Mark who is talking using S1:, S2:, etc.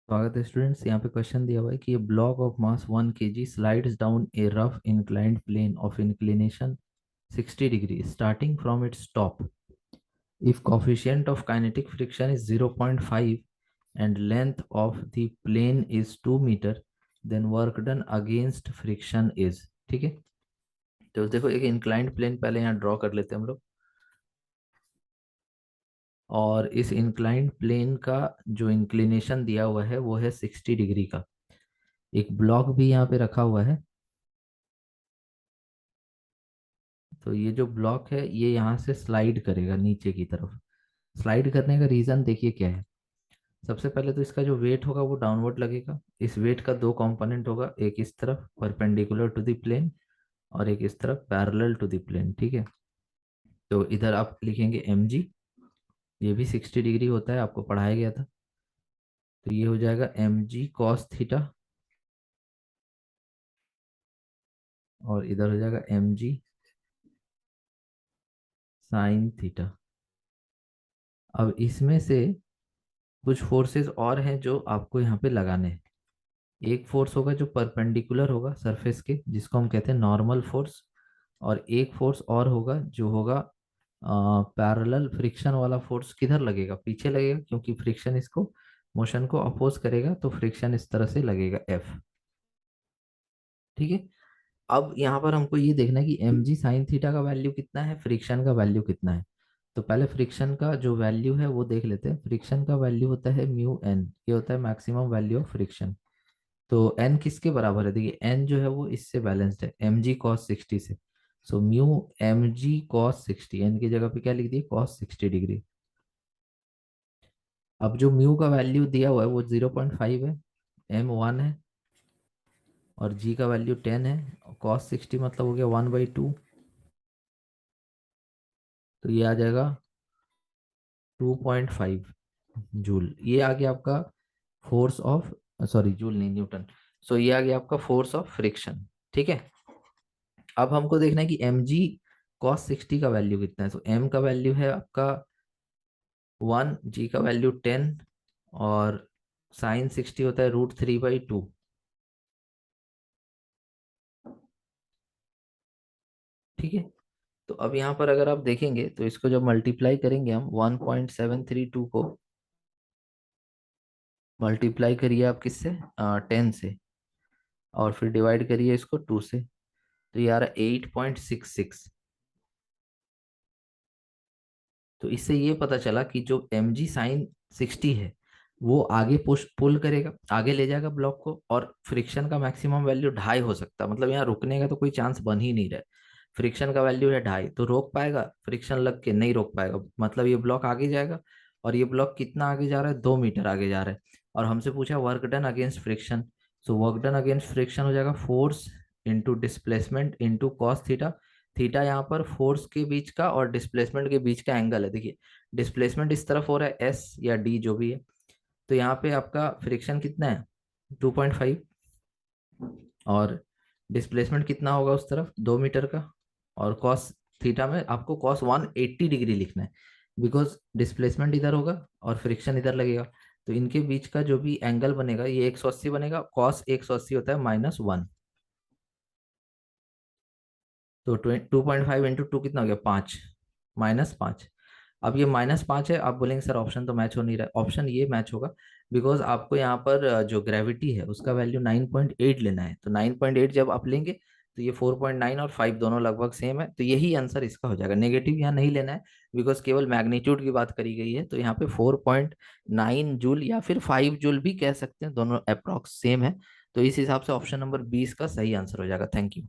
S1: स्वागत है स्टूडेंट्स। यहाँ पे क्वेश्चन दिया हुआ है कि a block of mass 1 kg slides down a rough inclined plane of inclination 60 degree starting from its top. If coefficient of kinetic friction is 0.5 and length of the plane is 2 meter, then work done against friction is। ठीक है, तो देखो एक inclined plane पहले यहाँ draw कर लेते हैं हम लोग। और इस इंक्लाइंड प्लेन का जो इंक्लिनेशन दिया हुआ है वो है 60 डिग्री का। एक ब्लॉक भी यहाँ पे रखा हुआ है। तो ये जो ब्लॉक है ये यहाँ से स्लाइड करेगा नीचे की तरफ। स्लाइड करने का रीज़न देखिए क्या है। सबसे पहले तो इसका जो वेट होगा वो डाउनवर्ड लगेगा। इस वेट का दो कंपोनेंट होगा, एक इस तरफ परपेंडिकुलर टू द प्लेन और एक इस तरफ पैरेलल टू द प्लेन। ठीक है, तो इधर आप लिखेंगे mg। ये भी 60 डिग्री होता है, आपको पढ़ाया गया था। तो ये हो जाएगा mg cos थीटा और इधर हो जाएगा mg sin थीटा। अब इसमें से कुछ फोर्सेस और हैं जो आपको यहाँ पे लगाने हैं। एक फोर्स होगा जो परपेंडिकुलर होगा सरफेस के, जिसको हम कहते हैं नॉर्मल फोर्स। और एक फोर्स और होगा जो होगा पैरेलल। फ्रिक्शन वाला फोर्स किधर लगेगा? पीछे लगेगा, क्योंकि फ्रिक्शन इसको मोशन को अपोज करेगा, तो फ्रिक्शन इस तरह से लगेगा F। ठीक है, अब यहाँ पर हमको ये देखना है कि mg साइन थीटा का वैल्यू कितना है, फ्रिक्शन का वैल्यू कितना है। तो पहले फ्रिक्शन का जो वैल्यू है वो देख लेते हैं। फ्रिक्शन का वैल्यू होता है म्यू एन, ये होता है मैक्सिमम वैल्यू ऑफ फ्रिक्शन। तो n किसके बराबर है? देखिए n जो है वो इससे बैलेंस्ड है, mg cos 60 से। So mu mg cos 60, n की जगह पे क्या लिख दिए? cos 60 degree. अब जो म्यू का वैल्यू दिया हुआ है वो 0.5 है, m 1 है और g का वैल्यू 10 है। cos 60 मतलब हो गया 1/2। तो ये आ जाएगा 2.5 जूल। ये आ गया आपका फोर्स ऑफ, सॉरी जूल नहीं, न्यूटन। सो ये आ गया आपका फोर्स ऑफ फ्रिक्शन। ठीक है, अब हमको देखना है कि mg cos 60 का वैल्यू कितना है। तो m का वैल्यू है आपका 1, g का वैल्यू 10 और साइन 60 होता है √3/2। ठीक है, तो अब यहाँ पर अगर आप देखेंगे तो इसको जब मल्टीप्लाई करेंगे हम 1.732 को मल्टीप्लाई करिए आप किससे? 10 से। और फिर डिवाइड करिए इसको 2 से, तो ये आ रहा है 8.66। तो इससे ये पता चला कि जो mg साइन 60 है वो आगे पुश पुल करेगा, आगे ले जाएगा ब्लॉक को। और फ्रिक्शन का मैक्सिमम वैल्यू 2.5 हो सकता है, मतलब यहाँ रुकने का तो कोई चांस बन ही नहीं रहा है। फ्रिक्शन का वैल्यू है 2.5, तो रोक पाएगा? फ्रिक्शन लग के नहीं रोक पाएगा, मतलब ये ब्लॉक आगे जाएगा। और ये ब्लॉक कितना आगे जा रहा है? 2 मीटर आगे जा रहा है। और हमसे पूछा work done against friction. So work done against friction हो जाएगा force into displacement into cos theta. Theta यहाँ पर फोर्स के बीच का और डिस्प्लेसमेंट के बीच का एंगल है। देखिए डिस्प्लेसमेंट इस तरफ हो रहा है एस या डी जो भी है, तो यहाँ पे आपका फ्रिक्शन कितना है? 2.5। और डिस्प्लेसमेंट कितना होगा उस तरफ? 2 मीटर का। और कॉस थीटा में आपको कॉस 180 डिग्री लिखना है, बिकॉज डिस्प्लेसमेंट इधर होगा और फ्रिक्शन इधर लगेगा। तो इनके बीच का जो भी एंगल बनेगा ये 180 बनेगा। कॉस 180 होता है -1। तो 2.5 इंटू 2 कितना हो गया? 5, -5। अब ये -5 है, आप बोलेंगे सर ऑप्शन तो मैच हो नहीं रहा है। ऑप्शन ये मैच होगा बिकॉज आपको यहाँ पर जो ग्रेविटी है उसका वैल्यू 9.8 लेना है। तो 9.8 जब आप लेंगे तो ये 4.9 और 5 दोनों लगभग सेम है, तो यही आंसर इसका हो जाएगा। नेगेटिव यहाँ नहीं लेना है बिकॉज केवल मैग्नीट्यूड की बात करी गई है। तो यहाँ पे 4.9 जूल या फिर 5 जूल भी कह सकते हैं, दोनों अप्रॉक्स सेम है। तो इस हिसाब से ऑप्शन नंबर 20 का सही आंसर हो जाएगा। Thank you.